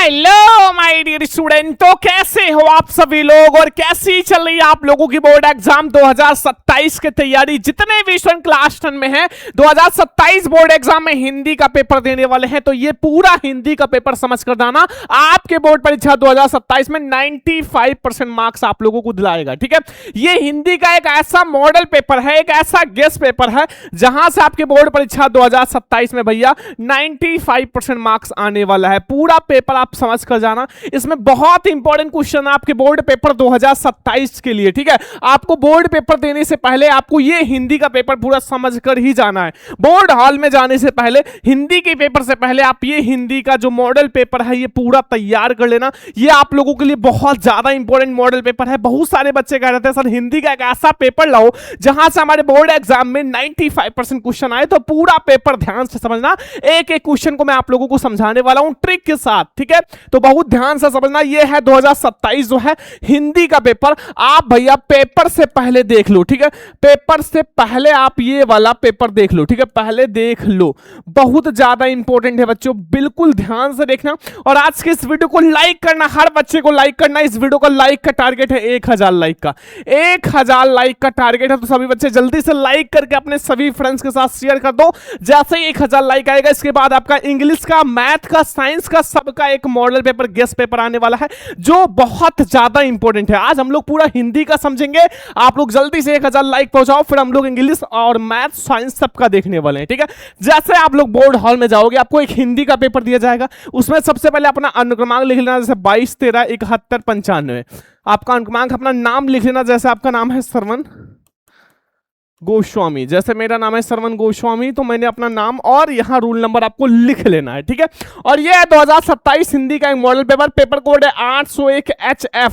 Hello my dear student, तो कैसे हो आप सभी लोग और कैसी चल रही है आप लोगों की बोर्ड एग्जाम 2027 की तैयारी। जितने भी स्टूडेंट क्लास 10 में हैं 2027 बोर्ड एग्जाम में हिंदी का पेपर देने वाले हैं, तो ये पूरा हिंदी का पेपर समझ कर जाना। आपके बोर्ड परीक्षा 2027 में 95% मार्क्स आप लोगों को दिलाएगा। ठीक है, ये हिंदी का एक ऐसा मॉडल पेपर है, एक ऐसा गेस्ट पेपर है जहां से आपके बोर्ड परीक्षा 2027 में भैया 95% मार्क्स आने वाला है। पूरा पेपर आप समझ कर जाना। इसमें बहुत इंपॉर्टेंट क्वेश्चन है आपके बोर्ड पेपर 2027 के लिए। ठीक है, आपको बोर्ड पेपर देने से पहले आपको ये हिंदी का पेपर पूरा समझ कर ही जाना है। बोर्ड हॉल में जाने से पहले, हिंदी के पेपर से पहले आप ये हिंदी का जो मॉडल पेपर है ये पूरा तैयार कर लेना। ये आप लोगों के लिए बहुत ज्यादा इंपॉर्टेंट मॉडल पेपर है। बहुत सारे बच्चे कह रहे थे सर हिंदी का एक ऐसा पेपर लाओ जहां से हमारे बोर्ड एग्जाम में 95% क्वेश्चन आए, तो पूरा पेपर ध्यान से समझना। एक एक क्वेश्चन को मैं आप लोगों को समझाने वाला हूं ट्रिक के साथ। ठीक है, तो बहुत ध्यान से समझना। ये है 2027 जो है हिंदी का पेपर। आप भैया पेपर से पहले देख लो। ठीक है, पेपर से पहले आप ये वाला पेपर देख लो। ठीक है, पहले देख लो, बहुत ज्यादा इंपॉर्टेंट है बच्चों, बिल्कुल ध्यान से देखना। और आज के इस वीडियो को लाइक करना, हर बच्चे को लाइक करना। इस वीडियो का लाइक का टारगेट है 1000 लाइक का, 1000 लाइक का टारगेट है। तो सभी बच्चे जल्दी से लाइक करके अपने सभी फ्रेंड्स के साथ शेयर कर दो। जैसे ही 1000 लाइक आएगा, इसके बाद आपका इंग्लिश का, मैथ का, साइंस का, सबका एक मॉडल पेपर, गेस्ट पेपर आने वाला है जो बहुत ज्यादा इंपॉर्टेंट है। आज हम लोग पूरा हिंदी का समझेंगे। आप लोग जल्दी से 1000 लाइक पहुंचाओ, फिर हम लोग इंग्लिश और मैथ, साइंस सबका देखने वाले हैं। ठीक है, जैसे आप लोग बोर्ड हॉल में जाओगे, आपको एक हिंदी का पेपर दिया जाएगा। उसमें सबसे पहले अपना अनुक्रमांक लिख लेना, जैसे 22 13 71 95। आपका अनुक्रमांक, अपना नाम लिख लेना। जैसे आपका नाम है श्रवण गोस्वामी, जैसे मेरा नाम है श्रवण गोस्वामी, तो मैंने अपना नाम और यहां रूल नंबर आपको लिख लेना है। ठीक है, और ये है 2027 हिंदी का एक मॉडल पेपर। पेपर कोड है 801HF।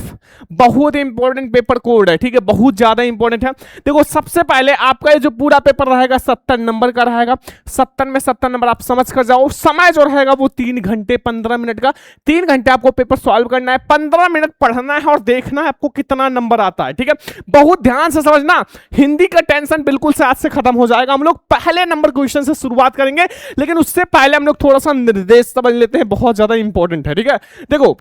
बहुत इंपॉर्टेंट पेपर कोड है। ठीक है, बहुत ज्यादा इंपॉर्टेंट है। देखो, सबसे पहले आपका ये जो पूरा पेपर रहेगा 70 नंबर का रहेगा। 70 में 70 नंबर आप समझ कर जाओ। समय जो रहेगा वो 3 घंटे 15 मिनट का। 3 घंटे आपको पेपर सॉल्व करना है, 15 मिनट पढ़ना है और देखना है आपको कितना नंबर आता है। ठीक है, बहुत ध्यान से समझना। हिंदी का टेंशन बिल्कुल से आज से खत्म हो जाएगा। हम लोग पहले नंबर क्वेश्चन से शुरुआत करेंगे, लेकिन उससे पहले हम लोग थोड़ा सा निर्देश समझ लेते हैं, बहुत ज्यादा इंपॉर्टेंट है। ठीक है, देखो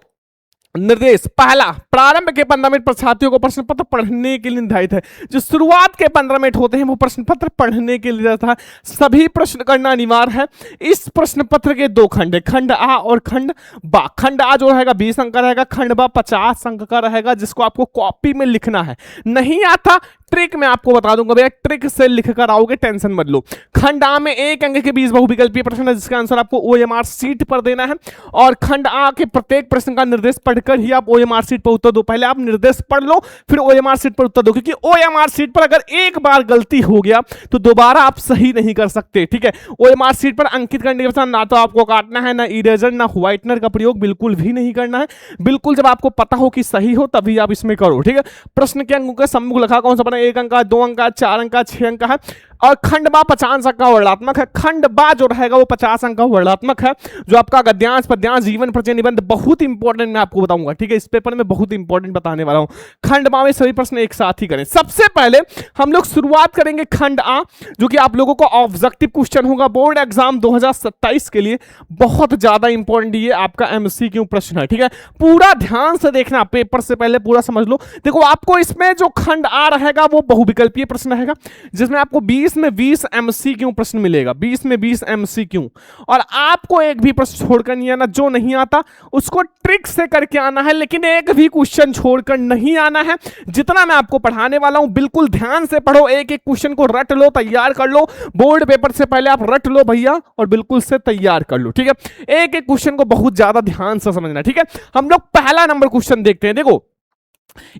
निर्देश पहला, प्रारंभ के 15 मिनट परीक्षार्थियों को प्रश्न पत्र पढ़ने के लिए निर्धारित है। जो शुरुआत के 15 मिनट होते हैं वो प्रश्न पत्र पढ़ने के लिए रहता है। सभी प्रश्न करना अनिवार्य है। इस प्रश्न पत्र के 2 खंड है, खंड आ और खंड बा। खंड आ जो रहेगा 20 अंक का रहेगा, खंड बा 50 अंक का रहेगा, जिसको आपको कॉपी में लिखना है। नहीं आता ट्रिक मैं आपको बता दूंगा भैया, ट्रिक से लिख कर आओगे, टेंशन मत लो। खंड आ में 1 अंक के 20 बहुविकल्पीय प्रश्न है, जिसका आंसर आपको OMR शीट पर देना है। और खंड आ के प्रत्येक प्रश्न का निर्देश पढ़कर ही आप OMR शीट पर उत्तर दो। पहले आप निर्देश पढ़ लो, फिर OMR शीट पर उत्तर दो, क्योंकि OMR शीट पर अगर एक बार गलती हो गया तो दोबारा आप सही नहीं कर सकते। ठीक है, OMR शीट पर अंकित करने के बाद ना तो आपको काटना है, ना इरेजर, ना व्हाइटनर का प्रयोग बिल्कुल भी नहीं करना है। बिल्कुल जब आपको पता हो कि सही हो तभी आप इसमें करो। ठीक है, प्रश्न के अंकों का सम्मुख लिखा कौन सा बना, 1 अंक का, 2 अंक का, 4 अंक का, 6 अंक का है। और खंड बा 50 अंक का वर्णनात्मक है। खंड बा जो रहेगा वो 50 अंक का वर्णनात्मक है, जो आपका गद्यांश, पद्यांश, जीवन परिचय, निबंध, बहुत इंपॉर्टेंट मैं आपको बताऊंगा। ठीक है, इस पेपर में बहुत इंपॉर्टेंट बताने वाला हूं। खंड बा में सभी प्रश्न एक साथ ही करें। सबसे पहले हम लोग शुरुआत करेंगे खंड आ, जो कि आप लोगों को ऑब्जेक्टिव क्वेश्चन होगा बोर्ड एग्जाम 2027 के लिए। बहुत ज्यादा इंपॉर्टेंट ये आपका MCQ प्रश्न है। ठीक है, पूरा ध्यान से देखना, पेपर से पहले पूरा समझ लो। देखो, आपको इसमें जो खंड आ रहेगा वो बहुविकल्पीय प्रश्न रहेगा, जिसमें आपको 20 में 20 MCQ प्रश्न मिलेगा। 20 में 20 MCQ, और आपको एक भी प्रश्न छोड़कर नहीं आना। जो नहीं आता उसको ट्रिक से करके आना है, लेकिन एक भी क्वेश्चन छोड़कर नहीं आना है। जितना मैं आपको पढ़ाने वाला हूं बिल्कुल ध्यान से पढ़ो, एक एक क्वेश्चन को रट लो, तैयार कर लो। बोर्ड पेपर से पहले आप रट लो भैया, और बिल्कुल से तैयार कर लो। ठीक है, एक एक क्वेश्चन को बहुत ज्यादा ध्यान से समझना। ठीक है, हम लोग पहला नंबर क्वेश्चन देखते हैं। देखो,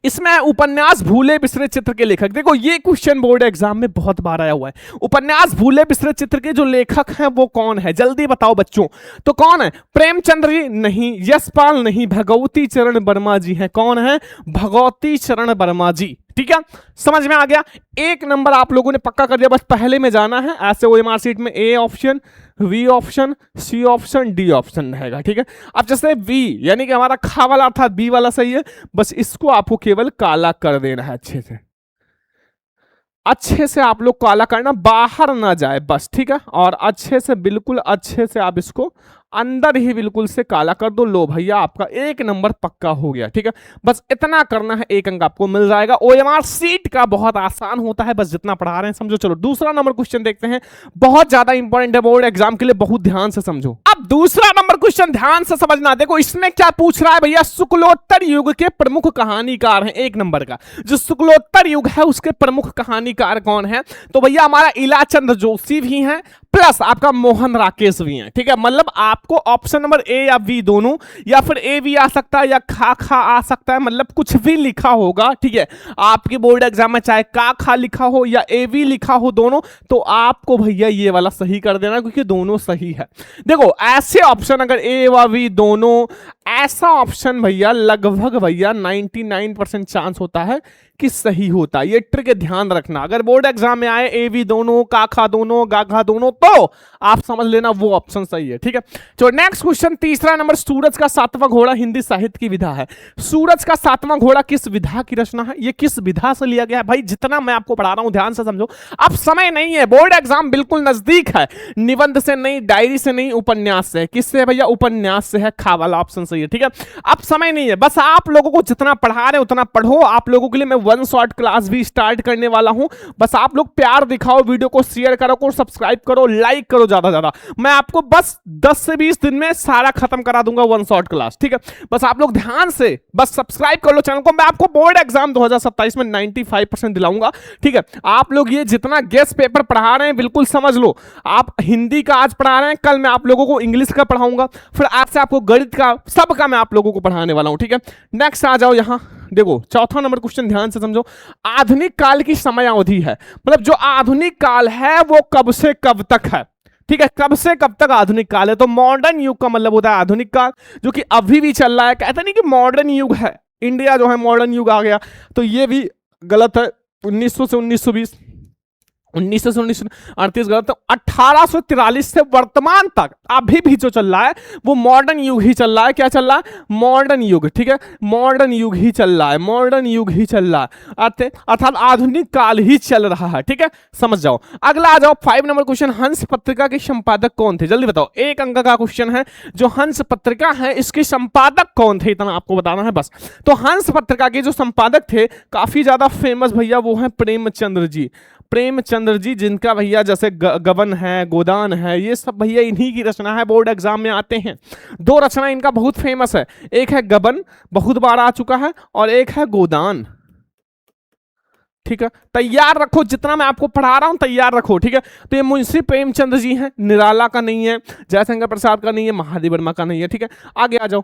इसमें उपन्यास भूले बिसरे चित्र के लेखक। देखो, ये क्वेश्चन बोर्ड एग्जाम में बहुत बार आया हुआ है। उपन्यास भूले बिसरे चित्र के जो लेखक हैं वो कौन है, जल्दी बताओ बच्चों। तो कौन है, प्रेमचंद्र जी नहीं, यशपाल नहीं, भगवती चरण वर्मा जी हैं। कौन है, भगवती चरण वर्मा जी। ठीक है, समझ में आ गया। 1 नंबर आप लोगों ने पक्का कर दिया, बस पहले में जाना है। ऐसे OMR शीट में A option, V option, C option, D option रहेगा। ठीक है, अब जैसे V यानी कि हमारा खा वाला अर्थात B वाला सही है, बस इसको आपको केवल काला कर देना है। अच्छे से आप लोग काला करना, बाहर ना जाए बस। ठीक है, और अच्छे से, बिल्कुल अच्छे से आप इसको अंदर ही बिल्कुल से काला कर दो, लो भैया आपका 1 नंबर पक्का हो गया। ठीक है, बस इतना करना है, 1 अंक आपको मिल जाएगा। ओएमआर सीट का बहुत आसान होता है, बस जितना पढ़ा रहे हैं समझो। चलो दूसरा नंबर क्वेश्चन देखते हैं, बहुत ज्यादा इंपॉर्टेंट है बोर्ड एग्जाम के लिए, बहुत ध्यान से समझो। अब दूसरा नंबर क्वेश्चन ध्यान से समझना, देखो इसमें क्या पूछ रहा है भैया, शुक्लोत्तर युग के प्रमुख कहानीकार हैं। 1 नंबर का जो शुक्लोत्तर युग है उसके प्रमुख कहानीकार कौन है, तो भैया हमारा इलाचंद्र जोशी भी हैं, प्लस आपका मोहन राकेश भी हैं। ठीक है, मतलब आपको ऑप्शन नंबर ए या बी दोनों, या फिर ए भी आ सकता है या खा आ सकता है, मतलब कुछ भी लिखा होगा। ठीक है, आपके बोर्ड एग्जाम में चाहे खा लिखा हो या ए भी लिखा हो दोनों, तो आपको भैया ये वाला सही कर देना, क्योंकि दोनों सही है। देखो ऐसे ऑप्शन अगर ए व बी दोनों, ऐसा ऑप्शन भैया लगभग भैया 99% चांस होता है कि सही होता है। ये ट्रिक ध्यान रखना, अगर बोर्ड एग्जाम में आए ए बी दोनों, खा दोनों, गा दोनों, तो आप समझ लेना वो ऑप्शन सही है। ठीक है, तो नेक्स्ट क्वेश्चन तीसरा नंबर, सूरज का 7वां घोड़ा हिंदी साहित्य की विधा है। सूरज का 7वां घोड़ा किस विधा की रचना है, ये किस विधा से लिया गया है? भाई जितना मैं आपको पढ़ा रहा हूं ध्यान से समझो, अब समय नहीं है, बोर्ड एग्जाम बिल्कुल नजदीक है। निबंध से नहीं, डायरी से नहीं, उपन्यास से। किससे भैया? उपन्यास से है, खा वाला ऑप्शन सही है। ठीक है, अब समय नहीं है, बस आप लोगों को जितना पढ़ा रहे उतना पढ़ो। आप लोगों के लिए मैं 1 शॉट क्लास भी स्टार्ट करने वाला हूं, बस आप लोग प्यार दिखाओ, वीडियो को शेयर करो, सब्सक्राइब करो, लाइक करो ज्यादा ज्यादा। मैं आपको बस 10 से 20 दिन में सारा खत्म करा दूंगा 1 शॉट क्लास। ठीक है, बस आप लोग ध्यान से बस सब्सक्राइब कर लो चैनल को। मैं आपको बोर्ड एग्जाम 2027 में 95% दिलाऊंगा। ठीक है, आप लोग ये जितना गेस्ट पेपर पढ़ा रहे हैं बिल्कुल समझ लो। आप हिंदी का आज पढ़ा रहे हैं, कल मैं आप लोगों को इंग्लिश का पढ़ाऊंगा, फिर आज से आपको गणित का, सबका मैं आप लोगों को पढ़ाने वाला हूं। ठीक है, नेक्स्ट आ जाओ यहां, देखो चौथा नंबर क्वेश्चन ध्यान से समझो। आधुनिक काल की समय अवधि है, मतलब जो आधुनिक काल है वो कब से कब तक है। ठीक है, कब से कब तक आधुनिक काल है, तो मॉडर्न युग का मतलब होता है आधुनिक काल, जो कि अभी भी चल रहा है। कहते नहीं कि मॉडर्न युग है, इंडिया जो है मॉडर्न युग आ गया, तो ये भी गलत है। 1900 से 1920, 1900 से 1938 गलत, तो 1843 से वर्तमान तक अभी भी जो चल रहा है वो मॉडर्न युग ही चल रहा है। क्या चल रहा है? मॉडर्न युग। ठीक है, मॉडर्न युग ही चल रहा है, मॉडर्न युग ही चल रहा है, अर्थात आधुनिक काल ही चल रहा है। ठीक है, समझ जाओ। अगला आ जाओ 5 नंबर क्वेश्चन, हंस पत्रिका के संपादक कौन थे? जल्दी बताओ, 1 अंक का क्वेश्चन है। जो हंस पत्रिका है इसके संपादक कौन थे, इतना आपको बताना है बस। तो हंस पत्रिका के जो संपादक थे काफी ज्यादा फेमस भैया, वो है प्रेमचंद्र जी। प्रेमचंद्र जी, जिनका भैया जैसे गबन है, गोदान है, ये सब भैया इन्हीं की रचना है, बोर्ड एग्जाम में आते हैं। 2 रचना इनका बहुत फेमस है, एक है गबन, बहुत बार आ चुका है, और एक है गोदान। ठीक है, तैयार रखो, जितना मैं आपको पढ़ा रहा हूं तैयार रखो। ठीक है, तो ये मुंशी प्रेमचंद्र जी हैं, निराला का नहीं है, जयशंकर प्रसाद का नहीं है, महादेव वर्मा का नहीं है। ठीक है, आगे आ जाओ,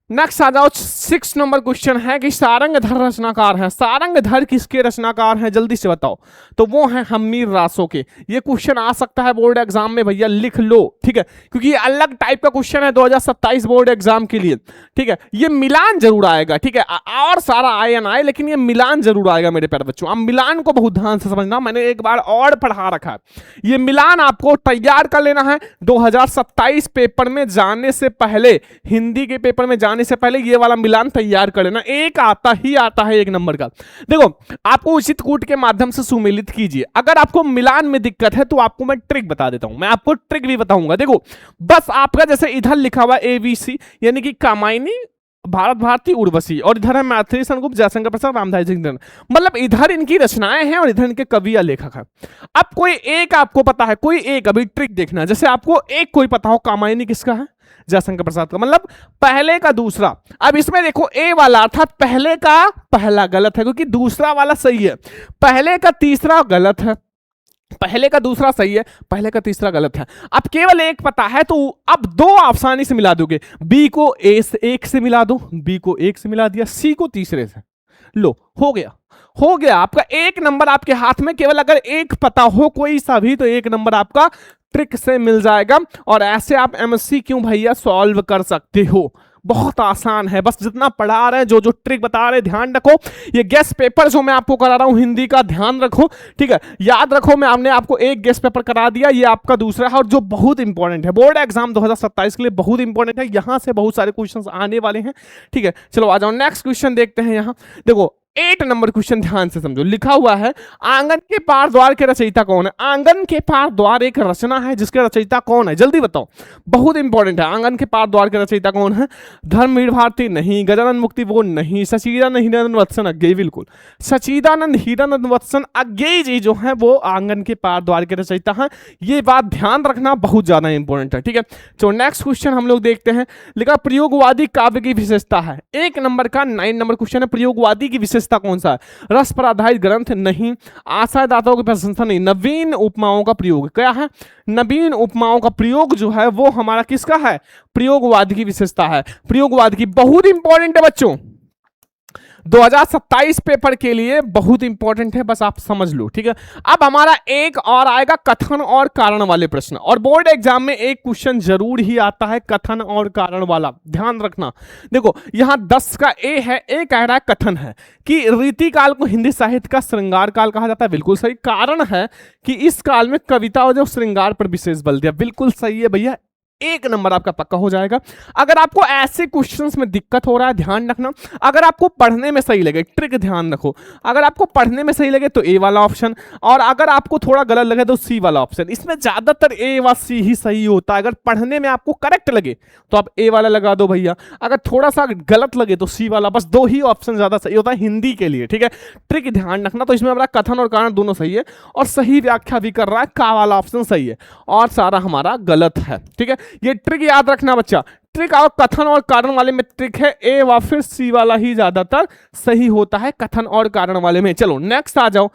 नेक्स्ट आ जाओ। 6 नंबर क्वेश्चन है कि सारंगधर रचनाकार है। सारंगधर किसके रचनाकार हैं, जल्दी से बताओ। तो वो है हम्मीर रासो के। ये क्वेश्चन आ सकता है बोर्ड एग्जाम में भैया, लिख लो। ठीक है, क्योंकि ये अलग टाइप का क्वेश्चन है 2027 बोर्ड एग्जाम के लिए। ठीक है, ये मिलान जरूर आएगा। ठीक है, और सारा आए ना आए, लेकिन ये मिलान जरूर आएगा मेरे प्यारे बच्चों। आप मिलान को बहुत ध्यान से समझना, मैंने एक बार और पढ़ा रखा है। ये मिलान आपको तैयार कर लेना है 2027 पेपर में जाने से पहले, हिंदी के पेपर में जाने से पहले ये वाला मिलान तैयार कर लेना। एक आता है 1 नंबर का। देखो, आपको उचित कूट के माध्यम से सुमेलित कीजिए। अगर आपको मिलान में दिक्कत है तो आपको मैं ट्रिक बता देता हूं, मैं आपको ट्रिक भी बताऊंगा। देखो, बस आपका जैसे इधर लिखा हुआ ABC, यानी कि कामायनी, भारत भारती, उर्वशी, और इधर है मैथिली सेनगुप्त, जयशंकर प्रसाद, रामधारी सिंह, मतलब इधर इनकी रचनाएं हैं और इधर इनके कवि या लेखक है। अब कोई एक आपको पता है, कोई एक, अभी ट्रिक देखना, जैसे आपको एक कोई पता हो कामायनी किसका है, जयशंकर प्रसाद का, मतलब पहले का दूसरा। अब इसमें देखो ए वाला अर्थात पहले का पहला गलत है, क्योंकि दूसरा वाला सही है। पहले का तीसरा गलत है, पहले का दूसरा सही है, पहले का तीसरा गलत है। अब केवल एक पता है, तो अब 2 आसानी से मिला दोगे। बी को ए से 1 से मिला दो, बी को 1 से मिला दिया, सी को तीसरे से, लो हो गया, हो गया आपका 1 नंबर आपके हाथ में। केवल अगर एक पता हो कोई सा भी, तो 1 नंबर आपका ट्रिक से मिल जाएगा। और ऐसे आप MCQ भैया सॉल्व कर सकते हो, बहुत आसान है। बस जितना पढ़ा रहे हैं, जो जो ट्रिक बता रहे हैं, ध्यान रखो। ये गेस्ट पेपर जो मैं आपको करा रहा हूं हिंदी का, ध्यान रखो। ठीक है, याद रखो, मैं हमने आपको एक गेस्ट पेपर करा दिया, ये आपका दूसरा है, और जो बहुत इंपॉर्टेंट है, बोर्ड एग्जाम 2027 के लिए बहुत इंपॉर्टेंट है। यहां से बहुत सारे क्वेश्चन आने वाले हैं। ठीक है, चलो आ जाओ, नेक्स्ट क्वेश्चन देखते हैं। यहां देखो, 8 नंबर क्वेश्चन ध्यान से समझो, लिखा हुआ है आंगन के पार द्वार के रचयिता कौन है। आंगन के पार द्वार एक रचना है जिसके रचयिता कौन है, जल्दी बताओ, बहुत इंपॉर्टेंट है। आंगन के पार द्वार के रचयिता कौन है? धर्मवीर भारती नहीं, गजानन मुक्ति वो नहीं, सचिदानंद हीरानंद वत्सन अज्ञेय, बिल्कुल सचिदानंद हीरानंद वत्सन अज्ञेय जी जो है वो आंगन के पार द्वार के रचयिता है। ये बात ध्यान रखना, बहुत ज्यादा इंपॉर्टेंट है, ठीक है। तो नेक्स्ट क्वेश्चन हम लोग देखते हैं, लिखा प्रयोगवादी काव्य की विशेषता है। 1 नंबर का 9 नंबर क्वेश्चन है, प्रयोगवादी की विशेषता कौन सा है? रस पर आधारित ग्रंथ नहीं, आशयदाताओं की प्रशंसा नहीं, नवीन उपमाओं का प्रयोग। क्या है? नवीन उपमाओं का प्रयोग जो है वो हमारा किसका है? प्रयोगवाद की विशेषता है। प्रयोगवाद की बहुत इंपॉर्टेंट है बच्चों, 2027 पेपर के लिए बहुत इंपॉर्टेंट है, बस आप समझ लो, ठीक है। अब हमारा एक और आएगा कथन और कारण वाले प्रश्न, और बोर्ड एग्जाम में एक क्वेश्चन जरूर ही आता है कथन और कारण वाला, ध्यान रखना। देखो यहां 10 का ए है, ए कह रहा है कथन है कि रीतिकाल को हिंदी साहित्य का श्रृंगार काल कहा जाता है, बिल्कुल सही। कारण है कि इस काल में कविता और जो श्रृंगार पर विशेष बल दिया, बिल्कुल सही है भैया, 1 नंबर आपका पक्का हो जाएगा। अगर आपको ऐसे क्वेश्चंस में दिक्कत हो रहा है, ध्यान रखना, अगर आपको पढ़ने में सही लगे, ट्रिक ध्यान रखो, अगर आपको पढ़ने में सही लगे तो ए वाला ऑप्शन, और अगर आपको थोड़ा गलत लगे तो सी वाला ऑप्शन। इसमें ज्यादातर ए व सी ही सही होता है। अगर पढ़ने में आपको करेक्ट लगे तो आप ए वाला लगा दो भैया, अगर थोड़ा सा गलत लगे तो सी वाला, बस 2 ही ऑप्शन ज्यादा सही होता है हिंदी के लिए, ठीक है। ट्रिक ध्यान रखना। तो इसमें हमारा कथन और कारण दोनों सही है, और सही व्याख्या भी कर रहा है, का वाला ऑप्शन सही है, और सारा हमारा गलत है, ठीक है। ये ट्रिक याद रखना बच्चा, ट्रिक और कथन और कारण वाले में ट्रिक है ए व फिर सी वाला ही ज्यादातर सही होता है कथन और कारण वाले में। चलो नेक्स्ट आ जाओ,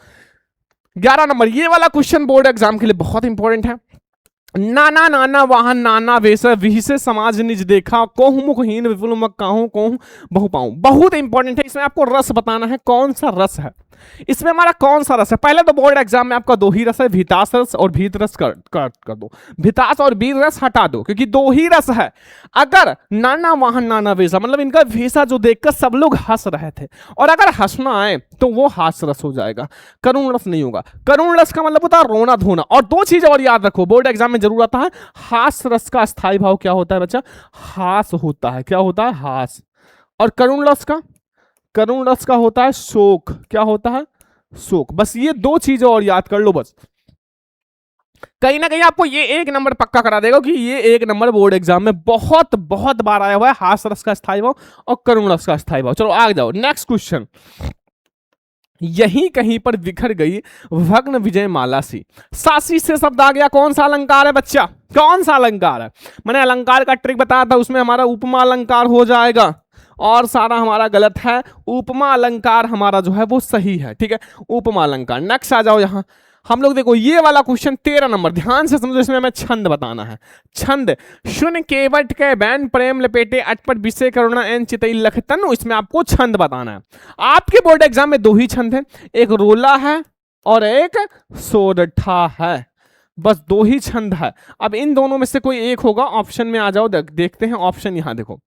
11 नंबर, ये वाला क्वेश्चन बोर्ड एग्जाम के लिए बहुत इंपॉर्टेंट है। नाना नाना वाहन नाना वेश, विहिसे समाज निज देखा, कोहु मुखहीन विपुल मक काहू कोहु बहु पाऊं। बहुत इंपॉर्टेंट है, इसमें आपको रस बताना है, कौन सा रस है इसमें, हमारा कौन सा रस है। पहले तो बोर्ड एग्जाम में आपका 2 ही रस है, भीतास रस और भीत रस कर दो, भीतास और वीर रस हटा दो, क्योंकि 2 ही रस है। अगर नाना वाहन नाना वेशा, मतलब इनका वेशा जो देखकर सब लोग हंस रहे थे, और अगर हंसना आए तो वो हास रस हो जाएगा, करुण रस नहीं होगा। करुण रस का मतलब होता है रोना धोना। और 2 चीज और याद रखो, बोर्ड एग्जाम में जरूर आता है, हास रस का स्थायी भाव क्या होता है बच्चा? हास होता है। क्या होता है? हास। और करुण रस का होता है शोक। क्या होता है? शोक। बस ये 2 चीजें और याद कर लो, बस कहीं ना कहीं आपको ये 1 नंबर पक्का करा देगा कि ये 1 नंबर बोर्ड एग्जाम में बहुत बहुत बार आया हुआ है, हास रस का स्थायी भाव और करुण रस का स्थायी भाव। चलो आगे जाओ, नेक्स्ट क्वेश्चन, यहीं कहीं पर बिखर गई भग्न विजय माला सी, सासी से शब्द आ गया, कौन सा अलंकार है बच्चा? कौन सा अलंकार है? मैंने अलंकार का ट्रिक बताया था, उसमें हमारा उपमा अलंकार हो जाएगा, और सारा हमारा गलत है। उपमा अलंकार हमारा जो है वो सही है, ठीक है, उपमा अलंकार। नेक्स्ट आ जाओ, यहां हम लोग देखो ये वाला क्वेश्चन 13 नंबर, ध्यान से समझो, इसमें हमें छंद बताना है। छंद, शून्य केवट के बैन प्रेम लपेटे अटपट विषय करुणा एन चितई लखतन, इसमें आपको छंद बताना है। आपके बोर्ड एग्जाम में 2 ही छंद है, एक रोला है और एक सोरठा है, बस 2 ही छंद है। अब इन दोनों में से कोई एक होगा, ऑप्शन में आ जाओ, देखते हैं ऑप्शन। यहां देखो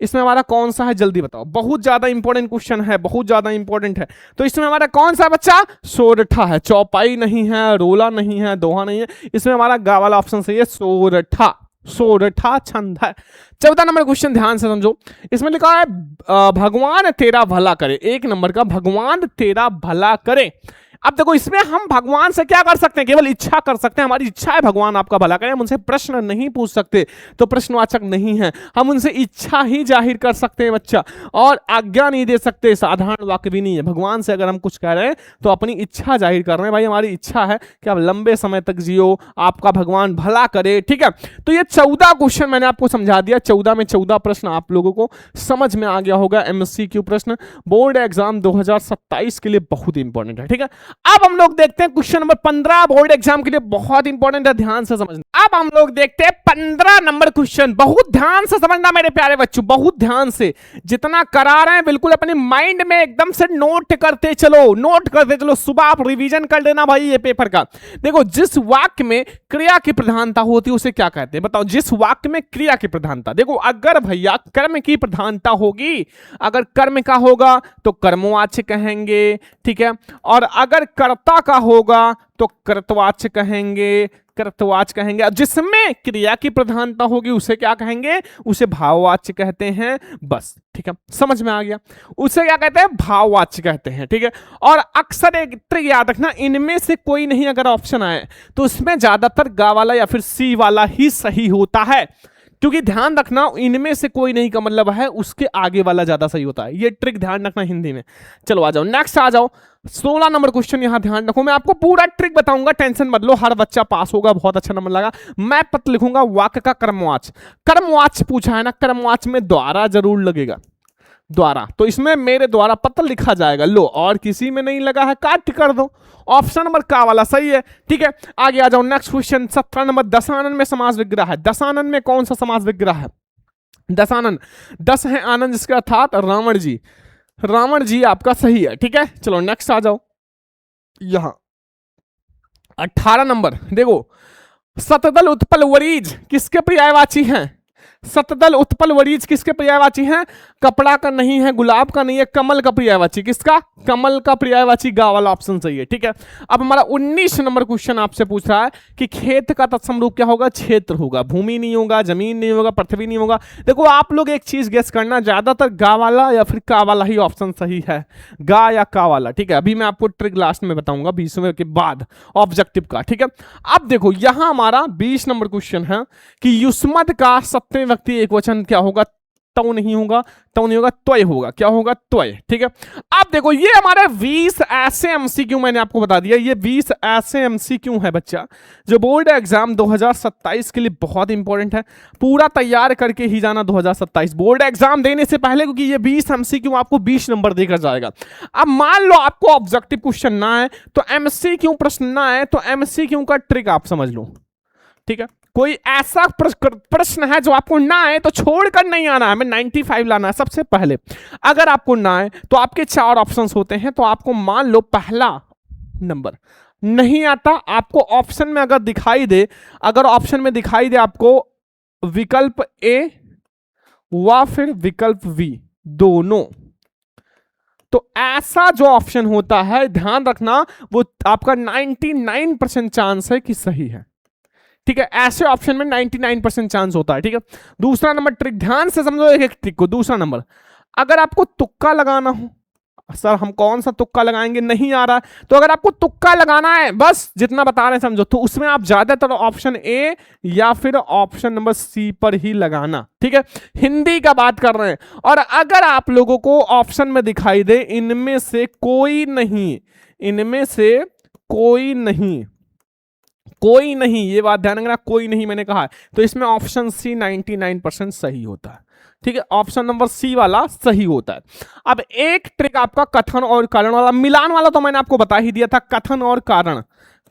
इसमें हमारा कौन सा है, जल्दी बताओ, बहुत ज्यादा इंपॉर्टेंट क्वेश्चन है, बहुत ज्यादा इंपॉर्टेंट है। तो इसमें हमारा कौन सा बच्चा? सोरठा है। चौपाई नहीं है, रोला नहीं है, दोहा नहीं है, इसमें हमारा गा वाला ऑप्शन सही है, सोरठा। सोरठा छंद है। 14 नंबर क्वेश्चन ध्यान से समझो, इसमें लिखा है भगवान तेरा भला करे, 1 नंबर का, भगवान तेरा भला करे। अब देखो इसमें हम भगवान से क्या कर सकते हैं? केवल इच्छा कर सकते हैं, हमारी इच्छा है भगवान आपका भला करें। हम उनसे प्रश्न नहीं पूछ सकते, तो प्रश्नवाचक नहीं है। हम उनसे इच्छा ही जाहिर कर सकते हैं बच्चा, और आज्ञा नहीं दे सकते, साधारण वाक्य भी नहीं है। भगवान से अगर हम कुछ कह रहे हैं तो अपनी इच्छा जाहिर कर रहे हैं, भाई हमारी इच्छा है कि आप लंबे समय तक जियो, आपका भगवान भला करे, ठीक है। तो ये 14 क्वेश्चन मैंने आपको समझा दिया, 14 में 14 प्रश्न आप लोगों को समझ में आ गया होगा। MSCQ प्रश्न बोर्ड एग्जाम 2027 के लिए बहुत इंपॉर्टेंट है, ठीक है। अब हम लोग देखते हैं क्वेश्चन नंबर 15, बोर्ड एग्जाम के लिए बहुत इंपॉर्टेंट है, ध्यान से समझना। अब हम लोग देखते हैं 15 नंबर क्वेश्चन, बहुत ध्यान से समझना मेरे प्यारे बच्चों, बहुत ध्यान से, जितना करा रहे हैं बिल्कुल अपने माइंड में एकदम से नोट करते चलो, नोट करते चलो, सुबह आप रिवीजन कर लेना भाई ये पेपर का। देखो जिस वाक्य में क्रिया की प्रधानता होती है उसे क्या कहते हैं? बताओ, जिस वाक्य में क्रिया की प्रधानता। देखो अगर भैया कर्म की प्रधानता होगी, अगर कर्म का होगा तो कर्मवाच्य कहेंगे, ठीक है, और अगर कर्ता का होगा तो कृतवाच्य कहेंगे, कृतवाच्य कहेंगे। अब जिसमें क्रिया की प्रधानता होगी उसे क्या कहेंगे, उसे भाववाच्य कहते हैं। बस ठीक है, समझ में आ गया, उसे क्या कहते हैं, भाववाच्य कहते हैं। ठीक है, और अक्सर एक ट्रिक याद रखना, इनमें से कोई नहीं अगर ऑप्शन आए तो इसमें ज्यादातर गा वाला या फिर सी वाला ही सही होता है, क्योंकि ध्यान रखना इनमें से कोई नहीं का मतलब है उसके आगे वाला ज्यादा सही होता है। ये ट्रिक ध्यान रखना हिंदी में। चलो आ जाओ, नेक्स्ट आ जाओ, 16 नंबर क्वेश्चन। यहां ध्यान रखो, मैं आपको पूरा ट्रिक बताऊंगा, टेंशन मत लो, हर बच्चा पास होगा, बहुत अच्छा नंबर लगा। मैं पत्र लिखूंगा वाक्य का कर्मवाच्य, कर्मवाच्य पूछा है ना, कर्मवाच्य में द्वारा जरूर लगेगा, द्वारा, तो इसमें मेरे द्वारा पत्र लिखा जाएगा। लो, और किसी में नहीं लगा है, काट कर दो, ऑप्शन नंबर का वाला सही है। ठीक है, आगे आ जाओ, नेक्स्ट क्वेश्चन 17 नंबर। दशानन में समास विग्रह है, दशानन में कौन सा समास विग्रह है, दशानन, 10 है आनंद, जिसका अर्थात रावण जी, रावण जी आपका सही है। ठीक है, चलो नेक्स्ट आ जाओ, यहां 18 नंबर देखो, सतदल उत्पल वरीज किसके पर्यायवाची हैं, सतदल उत्पल वरीज किसके पर्यायवाची हैं, कपड़ा का नहीं है, गुलाब का नहीं है, कमल का पर्यायवाची, किसका, कमल का पर्यायवाची, गा वाला ऑप्शन सही है। ठीक है, अब हमारा 19 नंबर क्वेश्चन आपसे पूछ रहा है कि खेत का तत्सम रूप क्या होगा, क्षेत्र होगा, भूमि नहीं होगा, जमीन नहीं होगा, पृथ्वी नहीं होगा। देखो आप लोग एक चीज गेस करना, ज्यादातर गा वाला या फिर का वाला ही ऑप्शन सही है, गा या का वाला। ठीक है, अभी मैं आपको ट्रिक लास्ट में बताऊंगा 20वें के बाद ऑब्जेक्टिव का। ठीक है, अब देखो यहां हमारा 20 नंबर क्वेश्चन है कि युष्मत का सप्तमी व्यक्ति एक वचन क्या होगा, तव नहीं होगा, तव नहीं होगा, त्वय होगा, क्या होगा, त्वय। ठीक है, अब देखो ये हमारे 20 ऐसे एमसीक्यू मैंने आपको बता दिया, ये 20 ऐसे एमसीक्यू है बच्चा जो बोर्ड एग्जाम 2027 के लिए बहुत इंपॉर्टेंट है, पूरा तैयार करके ही जाना 2027 बोर्ड एग्जाम देने से पहले, क्योंकि ये 20 एमसीक्यू आपको 20 नंबर देकर जाएगा। अब मान लो आपको ऑब्जेक्टिव क्वेश्चन ना है तो एमसीक्यू प्रश्न ना है तो एमसीक्यू का ट्रिक आप समझ लो। ठीक है, कोई ऐसा प्रश्न है जो आपको ना आए तो छोड़कर नहीं आना है, हमें 95 लाना है सबसे पहले। अगर आपको ना आए तो आपके 4 ऑप्शंस होते हैं, तो आपको मान लो पहला नंबर नहीं आता, आपको ऑप्शन में अगर दिखाई दे, अगर ऑप्शन में दिखाई दे आपको विकल्प ए व फिर विकल्प बी दोनों, तो ऐसा जो ऑप्शन होता है ध्यान रखना वो आपका 99% चांस है कि सही है। ठीक है, ऐसे ऑप्शन में 99% चांस होता है। ठीक है, दूसरा नंबर ट्रिक ध्यान से समझो एक एक ट्रिक को। दूसरा नंबर, अगर आपको तुक्का लगाना हो, सर हम कौन सा तुक्का लगाएंगे, नहीं आ रहा है, तो अगर आपको तुक्का लगाना है, बस जितना बता रहे हैं समझो, तो उसमें आप ज्यादातर ऑप्शन ए या फिर ऑप्शन नंबर सी पर ही लगाना। ठीक है, हिंदी का बात कर रहे हैं। और अगर आप लोगों को ऑप्शन में दिखाई दे इनमें से कोई नहीं, इनमें से कोई नहीं, कोई नहीं, ये बात ध्यान रखना, कोई नहीं मैंने कहा है, तो इसमें ऑप्शन सी 99% सही होता है। ठीक है, ऑप्शन नंबर सी वाला सही होता है। अब एक ट्रिक आपका कथन और कारण वाला, मिलान वाला तो मैंने आपको बता ही दिया था, कथन और कारण,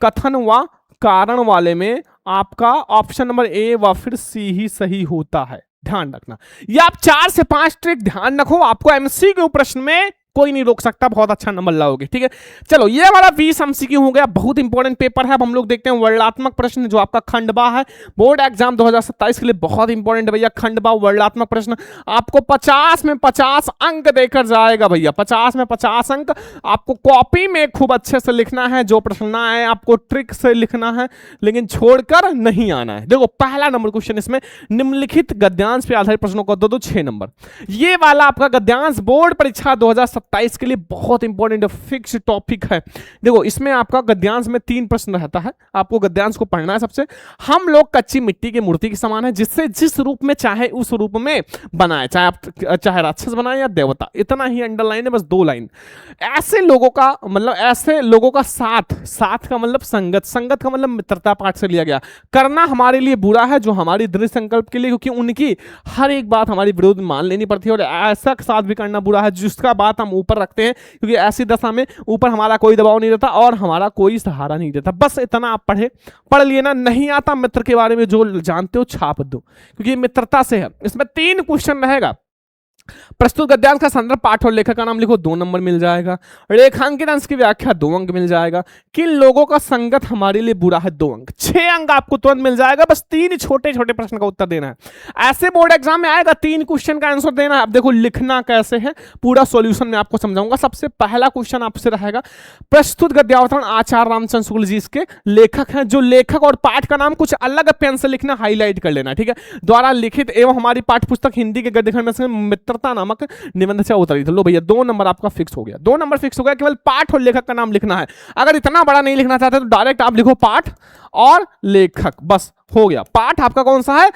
कथन व कारण वाले में आपका ऑप्शन नंबर ए व फिर सी ही सही होता है, ध्यान रखना। ये आप 4 से 5 ट्रिक ध्यान रखो, आपको एमसीक्यू प्रश्न में कोई नहीं रोक सकता, बहुत अच्छा नंबर लाओगे। ठीक है, चलो ये वाला 20 एमसीक्यू हो गया, बहुत इंपॉर्टेंट पेपर है। अब हम लोग देखते हैं वर्णात्मक प्रश्न, जो आपका खंडवा है, बोर्ड एग्जाम 2027 के लिए बहुत इंपॉर्टेंट है भैया। खंडवा वर्णात्मक प्रश्न आपको 50 में 50 अंक देकर जाएगा भैया, 50 में 50 अंक आपको कॉपी में खूब अच्छे से लिखना है, जो प्रश्न ना है आपको ट्रिक से लिखना है, लेकिन छोड़कर नहीं आना है। देखो पहला नंबर क्वेश्चन इसमें, निम्नलिखित गद्यांश पे आधारित प्रश्नों को दो 6 नंबर। ये वाला आपका गद्यांश बोर्ड परीक्षा 2027 के लिए बहुत इंपॉर्टेंट फिक्स टॉपिक है। देखो इसमें आपका गद्यांश में 3 प्रश्न रहता है, आपको गद्यांश को पढ़ना है। सबसे, हम लोग कच्ची मिट्टी की मूर्ति के समान है, जिससे जिस रूप में चाहे उस रूप में बनाए, चाहे आप चाहे राक्षस बनाए या देवता, इतना ही अंडरलाइन है, बस 2 लाइन। ऐसे लोगों का मतलब, ऐसे लोगों का साथ, साथ का मतलब संगत, संगत का मतलब मित्रता पाठ से लिया गया, करना हमारे लिए बुरा है जो हमारी दृढ़ संकल्प के लिए, क्योंकि उनकी हर एक बात हमारी विरोध मान लेनी पड़ती है, और ऐसा साथ भी करना बुरा है जिसका बात हम ऊपर रखते हैं, क्योंकि ऐसी दशा में ऊपर हमारा कोई दबाव नहीं रहता और हमारा कोई सहारा नहीं रहता। बस इतना आप पढ़ लिए ना। नहीं आता मित्र के बारे में जो जानते हो छाप दो, क्योंकि मित्रता से है। इसमें 3 क्वेश्चन रहेगा, प्रस्तुत गद्यांश का संदर्भ पाठ और लेखक का नाम लिखो, 2 नंबर मिल जाएगा। रेखांकित अंश की व्याख्या 2 अंक मिल जाएगा। किन लोगों का संगत हमारे लिए बुरा है, 2 अंक। 6 अंक आपको तुरंत मिल जाएगा, बस 3 छोटे छोटे प्रश्न का उत्तर देना है। ऐसे बोर्ड एग्जाम में आएगा 3 क्वेश्चन का आंसर देना है। अब देखो लिखना कैसे है, पूरा सॉल्यूशन मैं आपको समझाऊंगा। सबसे पहला क्वेश्चन आपसे रहेगा, प्रस्तुत गद्यावतरण आचार्य रामचंद्र शुक्ल जी इसके लेखक हैं। जो लेखक और पाठ का नाम कुछ अलग पेन से लिखना, हाईलाइट कर लेना, ठीक है। द्वारा लिखित एवं हमारी पाठ्य पुस्तक हिंदी के गद्यखंड में से मित्रता नामक निबंध से उतरी। तो लो भैया 2 नंबर आपका फिक्स हो गया, 2 नंबर फिक्स हो गया। केवल पाठ और लेखक का नाम लिखना है। अगर इतना बड़ा नहीं लिखना चाहते तो डायरेक्ट आप लिखो पाठ और लेखक, बस हो गया। पाठ आपका कौन सा है,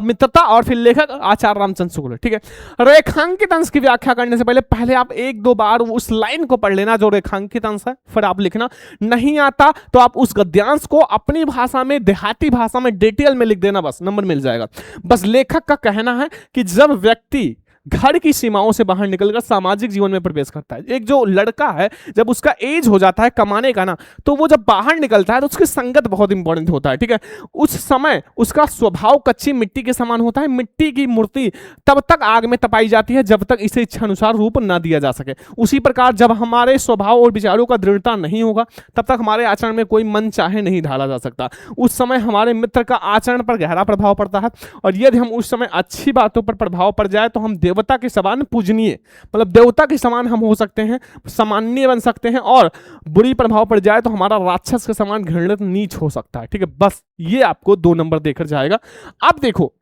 मित्रता, और फिर लेखक आचार्य रामचंद्र शुक्ल, ठीक है। रेखांकित अंश की व्याख्या करने से पहले आप 1-2 बार उस लाइन को पढ़ लेना जो रेखांकित अंश है, फिर आप लिखना। नहीं आता तो आप उस गद्यांश को अपनी भाषा में, देहाती भाषा में डिटेल में लिख देना, बस नंबर मिल जाएगा। बस लेखक का कहना है कि जब व्यक्ति घर की सीमाओं से बाहर निकलकर सामाजिक जीवन में प्रवेश करता है, एक जो लड़का है जब उसका एज हो जाता है कमाने का ना, तो वो जब बाहर निकलता है तो उसकी संगत बहुत इंपॉर्टेंट होता है, ठीक है। उस समय उसका स्वभाव कच्ची मिट्टी के समान होता है। मिट्टी की मूर्ति तब तक आग में तपाई जाती है जब तक इसे इच्छानुसार रूप न दिया जा सके। उसी प्रकार जब हमारे स्वभाव और विचारों का दृढ़ता नहीं होगा तब तक हमारे आचरण में कोई मन चाहे नहीं ढाला जा सकता। उस समय हमारे मित्र का आचरण पर गहरा प्रभाव पड़ता है, और यदि हम उस समय अच्छी बातों पर प्रभाव पड़ जाए तो हम देवता के समान पूजनीय, मतलब देवता के समान हम हो सकते हैं, सामान्य बन सकते हैं, और बुरी प्रभाव पड़ जाए तो हमारा राक्षस के समान घृणित नीच हो सकता है, ठीक है। बस ये आपको 2 नंबर देकर जाएगा। अब देखो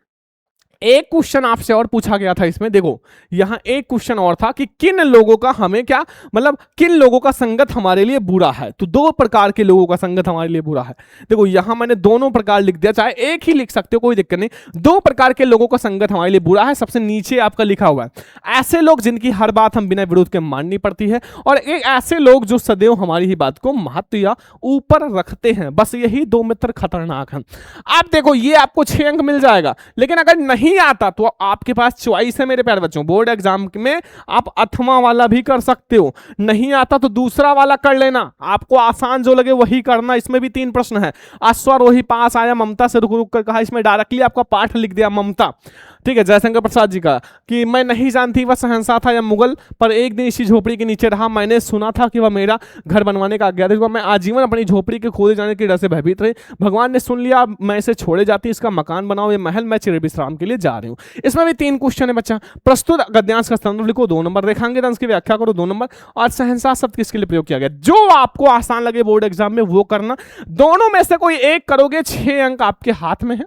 एक क्वेश्चन आपसे और पूछा गया था इसमें, देखो यहां एक क्वेश्चन और था कि किन लोगों का हमें क्या, मतलब किन लोगों का संगत हमारे लिए बुरा है। तो 2 प्रकार के लोगों का संगत हमारे लिए बुरा है। देखो यहां मैंने दोनों प्रकार लिख दिया, चाहे एक ही लिख सकते हो, कोई दिक्कत नहीं। 2 प्रकार के लोगों का संगत हमारे लिए बुरा है। सबसे नीचे आपका लिखा हुआ है, ऐसे लोग जिनकी हर बात हम बिना विरोध के माननी पड़ती है, और एक ऐसे लोग जो सदैव हमारी ही बात को महत्व या ऊपर रखते हैं। बस यही 2 मित्र खतरनाक हैं। आप देखो ये आपको 6 अंक मिल जाएगा, लेकिन अगर नहीं आता तो आपके पास चॉइस है मेरे प्यारे बच्चों। बोर्ड एग्जाम में आप 8वां वाला भी कर सकते हो, नहीं आता तो दूसरा वाला कर लेना, आपको आसान जो लगे वही करना। इसमें भी 3 प्रश्न है। अश्वरोही पास आया, ममता से रुक रुक कर कहा, इसमें डायरेक्टली आपका पाठ लिख दिया ममता, ठीक है। जयशंकर प्रसाद जी का कि मैं नहीं जानती वह शहंशाह था या मुगल, पर एक दिन इसी झोपड़ी के नीचे रहा। मैंने सुना था कि वह मेरा घर बनवाने का आज्ञादेश हुआ। मैं आजीवन अपनी झोपड़ी के खोदे जाने के डर से भयभीत रही। भगवान ने सुन लिया, मैं इसे छोड़े जाती, इसका मकान बनाओ, ये महल, मैं चिर विश्राम के लिए जा रही हूँ। इसमें भी 3 क्वेश्चन है बच्चा। प्रस्तुत गद्यांश का संदर्भ लिखो, 2 नंबर। रेखांकित अंश की व्याख्या करो, 2 नंबर। और शहंशाह शब्द किसके लिए प्रयोग किया गया, जो आपको आसान लगे बोर्ड एग्जाम में वो करना। दोनों में से कोई एक करोगे, 6 अंक आपके हाथ में है।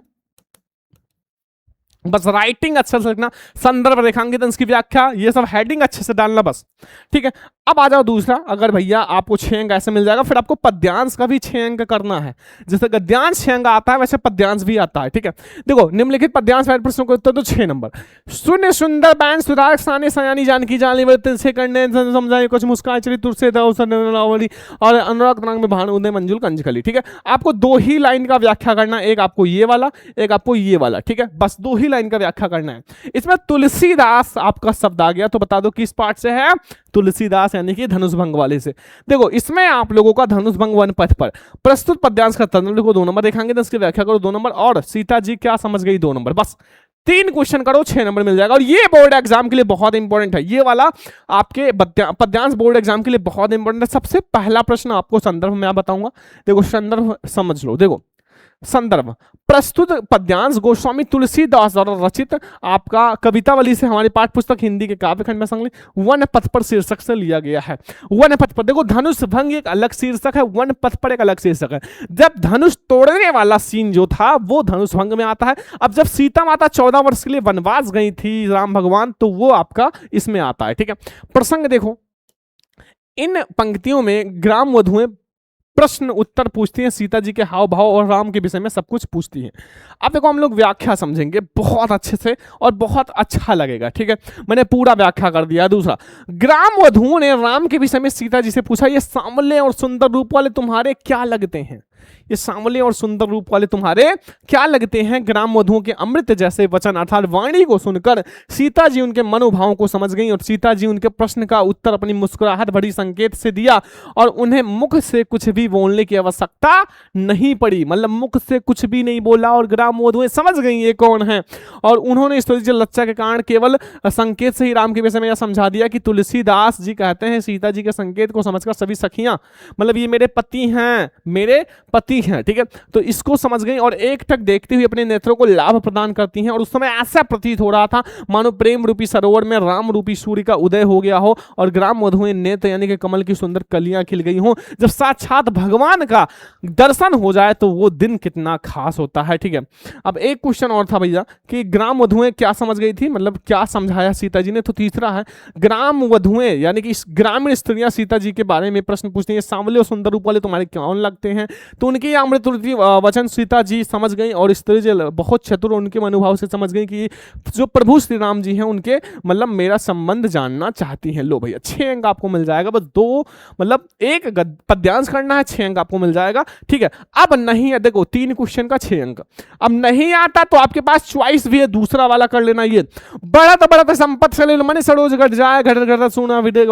बस राइटिंग अच्छा से लिखना, संदर्भ, रेखांकित अंश की व्याख्या, ये सब हेडिंग अच्छे से डालना, बस ठीक है। अब आ जाओ दूसरा, अगर भैया आपको 6 अंक ऐसे मिल जाएगा, फिर आपको पद्यांश का भी 6 अंक करना है। जैसे गद्यांश 6 अंक आता है वैसे पद्यांश भी आता है, ठीक है। देखो निम्नलिखित पद्यांश प्रश्नों के उत्तर तो 6 नंबर। शून्य सुंदर बैन सुधारक साने सयानी जानकी जानी से करने समझाए कुछ मुस्कान चरित्र से और अनुराग में भान उदय मंजुल कंजखली, ठीक है। आपको 2 ही लाइन का व्याख्या करना, एक आपको ये वाला, एक आपको ये वाला, ठीक है। बस 2 ही लाइन का व्याख्या करना है। इसमें तुलसीदास आपका शब्द आ गया, तो बता दो किस पार्ट से है, तुलसीदास यानी कि धनुष भंग वाले से। देखो इसमें आप लोगों का धनुष भंग वन पथ पर प्रस्तुत पद्यांश का संदर्भ लिखो, 2 नंबर। देखेंगे तो इसकी व्याख्या करो, 2 नंबर। और सीता जी क्या समझ गई, 2 नंबर। बस 3 क्वेश्चन करो, 6 नंबर मिल जाएगा। और ये बोर्ड एग्जाम के लिए बहुत इंपॉर्टेंट है, ये वाला आपके पद्यांश बोर्ड एग्जाम के लिए बहुत इंपॉर्टेंट है। सबसे पहला प्रश्न आपको संदर्भ में मैं बताऊंगा, देखो संदर्भ समझ लो। देखो संदर्भ, प्रस्तुत पद्यांश गोस्वामी तुलसीदास द्वारा रचित आपका कवितावली से हमारी पाठ पुस्तक हिंदी के काव्यखंड में संकलित वन पथ पर शीर्षक से लिया गया है। वन पथ पर देखो धनुष भंग एक अलग शीर्षक है, वन पथ पर एक अलग शीर्षक है। जब धनुष तोड़ने वाला सीन जो था वो धनुष भंग में आता है। अब जब सीता माता 14 वर्ष के लिए वनवास गई थी राम भगवान, तो वो आपका इसमें आता है, ठीक है। प्रसंग देखो, इन पंक्तियों में ग्राम वधुएं प्रश्न उत्तर पूछती हैं, सीता जी के हाव भाव और राम के विषय में सब कुछ पूछती हैं। अब देखो हम लोग व्याख्या समझेंगे बहुत अच्छे से और बहुत अच्छा लगेगा, ठीक है। मैंने पूरा व्याख्या कर दिया। दूसरा, ग्राम वधुओं ने राम के विषय में सीता जी से पूछा, ये सांवले और सुंदर रूप वाले तुम्हारे क्या लगते हैं। ये सांवले और सुंदर रूप वाले तुम्हारे क्या लगते हैं? ग्राम वधुओं के अमृत जैसे वचन अर्थात वाणी को सुनकर सीता जी उनके मनोभावों को समझ गई और सीता जी उनके प्रश्न का उत्तर अपनी मुस्कुराहट भरी संकेत से दिया और उन्हें मुख से कुछ भी बोलने की आवश्यकता नहीं पड़ी। मतलब मुख से कुछ भी नहीं बोला और ग्राम वधुएं समझ गई ये कौन है। और उन्होंने इस तरह लज्जा के कारण केवल संकेत से ही राम के विषय में यह समझा दिया कि तुलसीदास जी कहते हैं सीता जी के संकेत को समझकर सभी सखियां, मतलब ये मेरे पति हैं, मेरे पति हैं, ठीक है। तो इसको समझ गई और एकटक देखते हुए अपने नेत्रों को लाभ प्रदान करती हैं। और उस समय ऐसा प्रतीत हो रहा था मानो प्रेम रूपी सरोवर में राम रूपी सूर्य का उदय हो गया हो और ग्राम वधुएं नेत्र यानी कि कमल की सुंदर कलियां खिल गई हों। जब साक्षात भगवान का दर्शन हो जाए तो वो दिन कितना खास होता है, ठीक है। अब एक क्वेश्चन और था भैया कि ग्राम वधुएं क्या समझ गई थी, मतलब क्या समझाया सीता जी ने। तो तीसरा है ग्राम वधुएं यानी कि इस ग्रामीण स्त्रियां सीता जी के बारे में प्रश्न पूछती हैं, सांवले और सुंदर रूप वाले तुम्हारे कौन लगते हैं। तो उनके अमृत वचन सीता जी समझ गई और स्त्री जी बहुत चतुर उनके मनोभाव से समझ गई कि जो प्रभु श्री राम जी हैं उनके मतलब मेरा संबंध जानना चाहती हैं। लो भैया 6 अंक आपको मिल जाएगा, बस 2 मतलब एक पद्यांश करना है, 6 अंक आपको मिल जाएगा, ठीक है। अब नहीं है, देखो 3 क्वेश्चन का 6 अंक। अब नहीं आता तो आपके पास चॉइस भी है, दूसरा वाला कर लेना। ये बड़ा संपत्ति से मन सरोज घट जाए घट घट सुना विदे,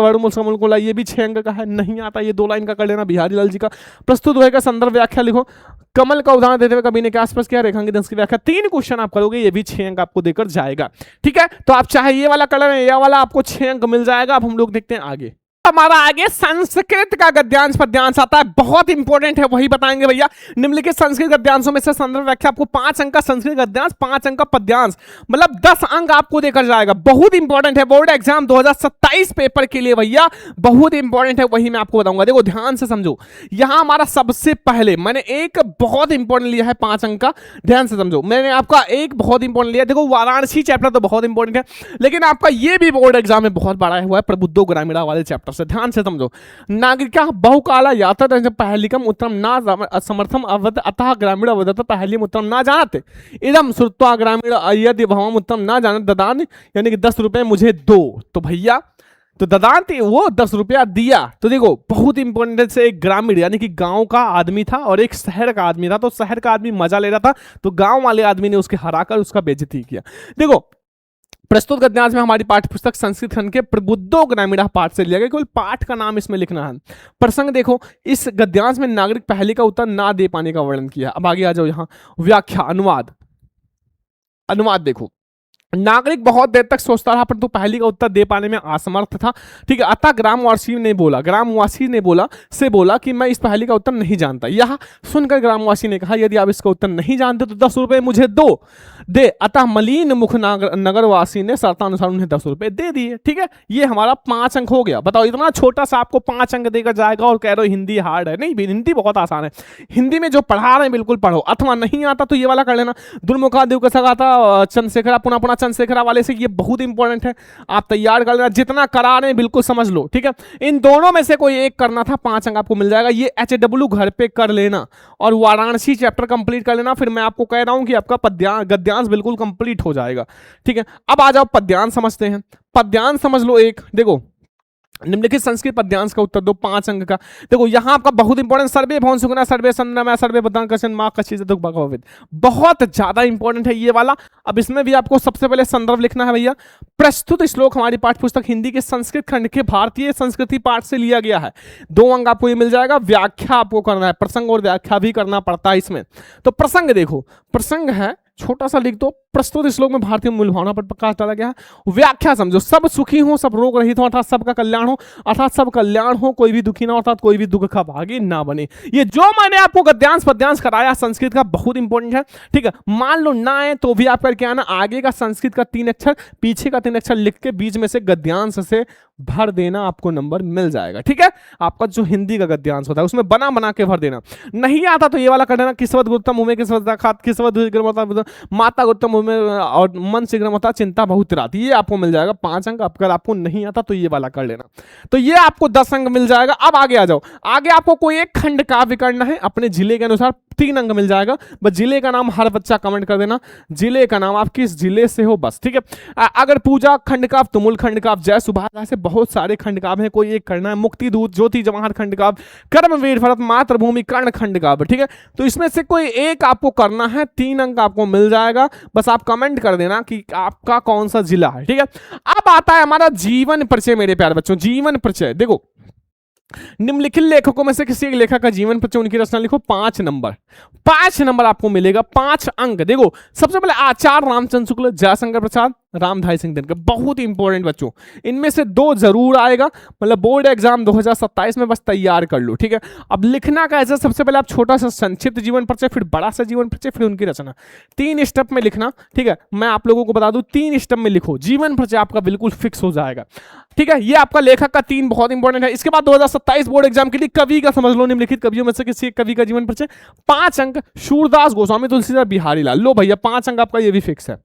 ये भी 6 अंक का है। नहीं आता ये 2 लाइन का कर लेना, बिहारी लाल जी का प्रस्तुत होएगा संदर्भ व्याख्या लिखो। कमल का उदाहरण देते हुए कवि ने के आसपास क्या रेखांकित अंश की व्याख्या। 3 क्वेश्चन आप करोगे, ये भी 6 अंक आपको देकर जाएगा, ठीक है। तो आप चाहे ये वाला कर लें, ये वाला आपको 6 अंक मिल जाएगा। अब हम लोग देखते हैं आगे। हमारा आगे संस्कृत का गद्यांश पद्यांश आता है, बहुत इंपॉर्टेंट है, वही बताएंगे भैया। निम्नलिखित संस्कृत गद्यांशों में से संदर्भ व्याख्या आपको 5 अंक का संस्कृत गद्यांश, 5 अंक का पद्यांश, मतलब 10 अंक आपको देकर जाएगा। बहुत इंपॉर्टेंट है, बोर्ड एग्जाम 2027 पेपर के लिए भैया बहुत इंपॉर्टेंट है, वही मैं आपको बताऊंगा। देखो ध्यान से समझो, यहां हमारा सबसे पहले मैंने एक बहुत इंपॉर्टेंट लिया है 5 अंक का, ध्यान से समझो। मैंने आपका एक बहुत इंपॉर्टेंट लिया, देखो वाराणसी चैप्टर तो बहुत इंपॉर्टेंट है, लेकिन आपका ये भी बोर्ड एग्जाम में बहुत बड़ा हुआ है प्रबुद्धो ग्रामीणा वाले चैप्टर से। ध्यान से समझो, नागरिका बहुकाला याता पहलिकम उत्तरम ना समर्थम अवध अतः ग्रामीण अवधत पहलिम उत्तरम ना जानते इदम श्रुत्वा ग्रामीण यदि भवम उत्तम ना जानत ददान, यानी कि 10 रुपए मुझे दो। तो भैया तो ददान वो 10 रुपया दिया। तो देखो बहुत इंपॉर्टेंट से एक ग्रामीण यानी कि गांव का आदमी था और एक शहर का आदमी था। तो शहर का आदमी मजा ले रहा था, तो गांव वाले आदमी ने उसके हराकर उसका बेइज्जती किया। देखो प्रस्तुत गद्यांश में हमारी पाठ्य पुस्तक संस्कृत खंड के प्रबुद्धो ग्रामीणा पाठ से लिया गया, केवल पाठ का नाम इसमें लिखना है। प्रसंग देखो, इस गद्यांश में नागरिक पहली का उत्तर ना दे पाने का वर्णन किया। अब आगे आ जाओ, यहां व्याख्या अनुवाद देखो, नागरिक बहुत देर तक सोचता रहा परंतु पहली का उत्तर दे पाने में असमर्थ था, ठीक है। अतः ग्रामवासी ने बोला कि मैं इस पहली का उत्तर नहीं जानता। यह सुनकर ग्रामवासी ने कहा यदि आप इसका उत्तर नहीं जानते तो 10 रुपए मुझे दे। अतः मलिन मुख नगरवासी ने शर्तानुसार उन्हें 10 रुपए दे दिए, ठीक है। ये हमारा 5 अंक हो गया। बताओ इतना छोटा सा आपको 5 अंक देकर जाएगा और कह रहे हो हिंदी हार्ड है। नहीं, हिंदी बहुत आसान है, हिंदी में जो पढ़ा रहे हैं बिल्कुल पढ़ो। अथवा नहीं आता तो ये वाला कर लेना, दुर्मुखा देव का चंद्रशेखरा पुनः चंद्रशेखरा वाले से, ये बहुत इंपॉर्टेंट है, आप तैयार कर लेना। जितना करा रहे हैं बिल्कुल समझ लो, ठीक है। इन दोनों में से कोई एक करना था, 5 अंक आपको मिल जाएगा। ये HW घर पे कर लेना और वाराणसी चैप्टर कंप्लीट कर लेना, फिर मैं आपको कह रहा हूं कि आपका गद्यांश बिल्कुल कंप्लीट हो जाएगा, ठीक है। अब आ जाओ पद्यांश समझते हैं। पद्यांश समझ लो एक, देखो निम्नलिखित संस्कृत पद्यांश का उत्तर दो 5 अंक का। देखो यहां आपका बहुत इंपॉर्टेंट, सर्वे भवन सुगना सर्वे संद्रमा सर्वे बदान कशन मां कशी दुख भगवित, बहुत ज्यादा इंपॉर्टेंट है ये वाला। अब इसमें भी आपको सबसे पहले संदर्भ लिखना है भैया। प्रस्तुत श्लोक हमारी पाठ्य पुस्तक हिंदी के संस्कृत खंड के भारतीय संस्कृति पाठ से लिया गया है। 2 अंक आपको ये मिल जाएगा। व्याख्या आपको करना है, प्रसंग और व्याख्या भी करना पड़ता है इसमें। तो प्रसंग देखो, प्रसंग है छोटा सा लिख दो, प्रस्तुत श्लोक में भारतीय मूल भावना पर प्रकाश डाला गया है। व्याख्या समझो, सब सुखी हो सब रोग रहित हो अर्थात सबका कल्याण हो, अर्थात सब कल्याण हो कोई भी दुखी ना हो अर्थात कोई भी दुख का भागी ना बने। ये जो मैंने आपको गद्यांश पद्यांश कराया संस्कृत का बहुत इंपॉर्टेंट है, ठीक है। मान लो ना है तो भी आप करके आना, आगे का संस्कृत का 3 अक्षर पीछे का 3 अक्षर लिख के बीच में से गद्यांश से भर देना, आपको नंबर मिल जाएगा, ठीक है। आपका जो हिंदी का गद्यांश होता है उसमें बना के भर देना। नहीं आता तो ये वाला कर देना, किस्वत गुरुत्तम भूमि किस्वत माता गुरुत्तम भूमि और मन शीघ्र होता चिंता बहुत रात, ये आपको मिल जाएगा 5 अंक। अगर आपको नहीं आता तो ये वाला कर लेना, तो ये आपको 10 अंक मिल जाएगा। अब आगे आ जाओ, आगे आपको कोई एक खंड काव्य करना है अपने जिले के अनुसार, 3 अंक मिल जाएगा। बस जिले का नाम हर बच्चा कमेंट कर देना, जिले का नाम, आप किस जिले से हो बस, ठीक है। अगर पूजा खंडकाव, तुमुल खंडकाव, जय सुभाष, ऐसे बहुत सारे खंडकाव हैं, कोई एक करना है। मुक्ति दूत, ज्योति जवाहर खंडकाव, कर्मवीर भरत, मातृभूमि, कर्ण खंडकाव, ठीक है। तो इसमें से कोई एक आपको करना है, 3 अंक आपको मिल जाएगा। बस आप कमेंट कर देना कि आपका कौन सा जिला है, ठीक है। अब आता है हमारा जीवन परिचय मेरे प्यारे बच्चों। जीवन परिचय देखो, निम्नलिखित लेखकों में से किसी एक लेखक का जीवन परिचय, उनकी रचना लिखो। 5 नंबर, 5 नंबर आपको मिलेगा, 5 अंक। देखो सबसे पहले आचार्य रामचंद्र शुक्ल, जयशंकर प्रसाद, रामधारी सिंह दिनकर, बहुत ही इंपॉर्टेंट बच्चों, इनमें से 2 जरूर आएगा। मतलब बोर्ड एग्जाम 2027 में बस तैयार कर लो, ठीक है। अब लिखना कैसे, सबसे पहले आप छोटा सा संक्षिप्त जीवन परिचय, फिर बड़ा सा जीवन परिचय, फिर उनकी रचना, 3 स्टेप में लिखना, ठीक है। मैं आप लोगों को बता दूं 3 स्टेप में लिखो, जीवन परिचय आपका बिल्कुल फिक्स हो जाएगा, ठीक है। ये आपका लेखक का 3 बहुत इंपॉर्टेंट है। इसके बाद 2027 बोर्ड एग्जाम के लिए कवि का समझ लो, निम्नलिखित कवियों में से किसी एक कवि का जीवन परिचय, 5 अंक। सूरदास गोस्वामी, तुलसीदास, बिहारी लाल, लो भैया 5 अंक आपका, ये भी फिक्स है,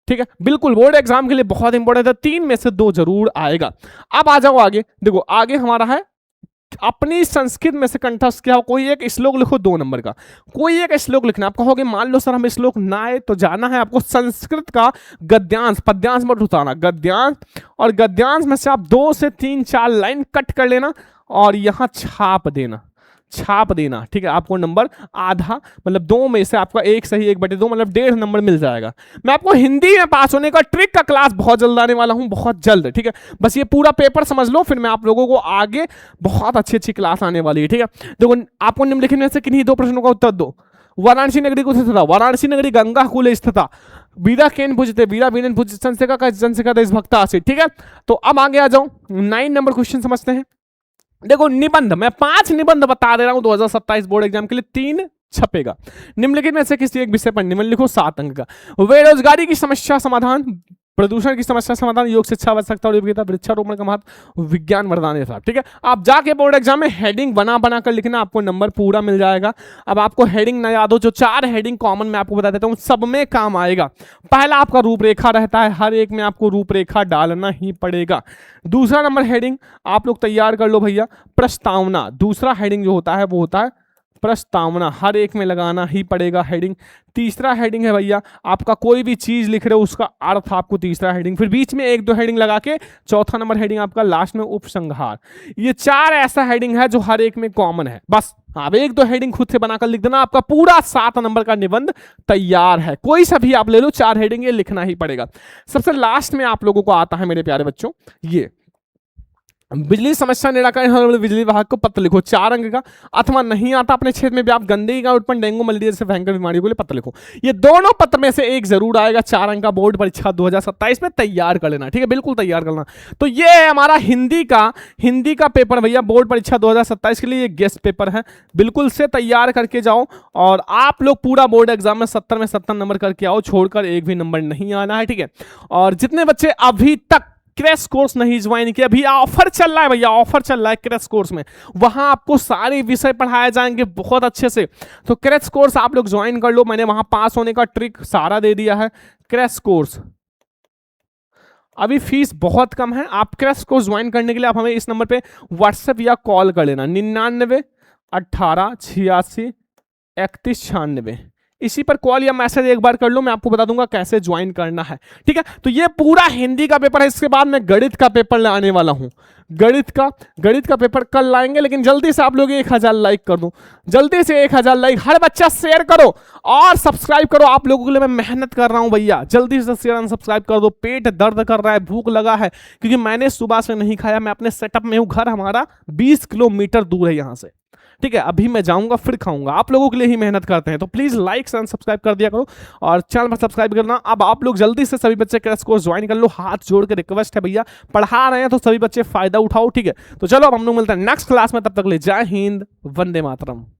ठीक है। बिल्कुल बोर्ड एग्जाम के लिए बहुत इंपॉर्टेंट है, 3 में से 2 जरूर आएगा। अब आ जाओ आगे, देखो आगे हमारा है अपनी संस्कृत में से कंठस्थ किया हो कोई एक श्लोक लिखो, 2 नंबर का। कोई एक श्लोक लिखना। आप कहोगे मान लो सर हमें श्लोक ना आए, तो जाना है आपको संस्कृत का गद्यांश, पद्यांश मत उतारना, गद्यांश, और गद्यांश में से आप 2 से 3 4 लाइन कट कर लेना और यहां छाप देना, छाप देना, ठीक है। आपको नंबर आधा, मतलब 2 में से आपका 1 सही 1/2, मतलब 1.5 नंबर मिल जाएगा। मैं आपको हिंदी में पास होने का ट्रिक का क्लास बहुत जल्द आने वाला हूं, बहुत जल्द, ठीक है। बस ये पूरा पेपर समझ लो, फिर मैं आप लोगों को आगे बहुत अच्छी अच्छी क्लास आने वाली है, ठीक है। देखो आपको निम्नलिखित में से किन्हीं 2 प्रश्नों का उत्तर दो। वाराणसी नगरी को स्थित था, वाराणसी नगरी गंगा कूले स्थित था। वीरा केन पूजते, वीरा वीरन पूज, जनसेका का जनसेका देशभक्ता आसित, ठीक है। तो अब आगे आ जाओ, 9 नंबर क्वेश्चन समझते हैं। देखो निबंध, मैं 5 निबंध बता दे रहा हूं 2027 बोर्ड एग्जाम के लिए, 3 छपेगा। निम्नलिखित में से किसी एक विषय पर निबंध लिखो, 7 अंक का। बेरोजगारी की समस्या समाधान, प्रदूषण की समस्या समाधान, योग शिक्षा आवश्यकता और उपयोगिता, वृक्षारोपण का महत्व, विज्ञान वरदान ये सब, ठीक है। आप जाके बोर्ड एग्जाम में हेडिंग बना बना कर लिखना, आपको नंबर पूरा मिल जाएगा। अब आपको हेडिंग ना याद हो, जो 4 हेडिंग कॉमन मैं आपको बता देता हूं, सब में काम आएगा। पहला आपका रूपरेखा रहता है, हर एक में आपको रूपरेखा डालना ही पड़ेगा। दूसरा नंबर हेडिंग आप लोग तैयार कर लो भैया, प्रस्तावना। दूसरा हेडिंग जो होता है वो होता है प्रस्तावना, हर एक में लगाना ही पड़ेगा हेडिंग। तीसरा हेडिंग है भैया आपका, कोई भी चीज लिख रहे हो उसका अर्थ आपको, तीसरा हेडिंग। फिर बीच में 1-2 हेडिंग लगा के चौथा नंबर हेडिंग आपका, लास्ट में उपसंहार। ये 4 ऐसा हेडिंग है जो हर एक में कॉमन है। बस आप 1-2 हेडिंग खुद से बनाकर लिख देना, आपका पूरा 7 नंबर का निबंध तैयार है। कोई सा भी आप ले लो, 4 हेडिंग ये लिखना ही पड़ेगा। सबसे लास्ट में आप लोगों को आता है मेरे प्यारे बच्चों, ये बिजली समस्या निराकरण, बिजली विभाग को पत्र लिखो, 4 अंक का। अथवा नहीं आता अपने क्षेत्र में भी आप गंदगी का उत्पन्न, डेंगू मलेरिया जैसे भयंकर बीमारियों के लिए पत्र लिखो। ये दोनों पत्र में से एक जरूर आएगा, 4 अंक का। बोर्ड परीक्षा 2027 में तैयार कर लेना, ठीक है, बिल्कुल तैयार करना। तो ये है हमारा हिंदी का पेपर भैया, बोर्ड परीक्षा 2027 के लिए ये गेस्ट पेपर है, बिल्कुल से तैयार करके जाओ। और आप लोग पूरा बोर्ड एग्जाम में 70 में 70 नंबर करके आओ, छोड़कर एक भी नंबर नहीं आना है, ठीक है। और जितने बच्चे अभी तक क्रैश कोर्स नहीं ज्वाइन किया, अभी ऑफर चल रहा है भैया, ऑफर चल रहा है क्रैश कोर्स में, वहां आपको सारे विषय पढ़ाए जाएंगे बहुत अच्छे से। तो क्रैश कोर्स आप लोग ज्वाइन कर लो, मैंने वहां पास होने का ट्रिक सारा दे दिया है। क्रैश कोर्स अभी फीस बहुत कम है, आप क्रैश कोर्स ज्वाइन करने के लिए आप हमें इस नंबर पे व्हाट्सएप या कॉल कर लेना, 99 18 86 31 96। इसी पर कॉल या मैसेज एक बार कर लो, मैं आपको बता दूंगा कैसे ज्वाइन करना है, ठीक है। तो ये पूरा हिंदी का पेपर है। इसके बाद मैं गणित का पेपर लाने वाला हूं, गणित का पेपर कल लाएंगे, लेकिन जल्दी से आप लोग 1000 लाइक कर दो, जल्दी से 1000 लाइक, हर बच्चा शेयर करो और सब्सक्राइब करो। आप लोगों के लिए मैं मेहनत कर रहा हूं भैया, जल्दी से शेयर एंड सब्सक्राइब कर दो। पेट दर्द कर रहा है, भूख लगा है, क्योंकि मैंने सुबह से नहीं खाया, मैं अपने सेटअप में हूं, घर हमारा 20 किलोमीटर दूर है यहां से, ठीक है। अभी मैं जाऊंगा फिर खाऊंगा, आप लोगों के लिए ही मेहनत करते हैं। तो प्लीज लाइक एंड सब्सक्राइब कर दिया करो और चैनल पर सब्सक्राइब करना। अब आप लोग जल्दी से सभी बच्चे क्रैश कोर्स ज्वाइन कर लो, हाथ जोड़ के रिक्वेस्ट है भैया, पढ़ा रहे हैं तो सभी बच्चे फायदा उठाओ, ठीक है। तो चलो अब हम लोग मिलते हैं नेक्स्ट क्लास में, तब तक ले जय हिंद, वंदे मातरम।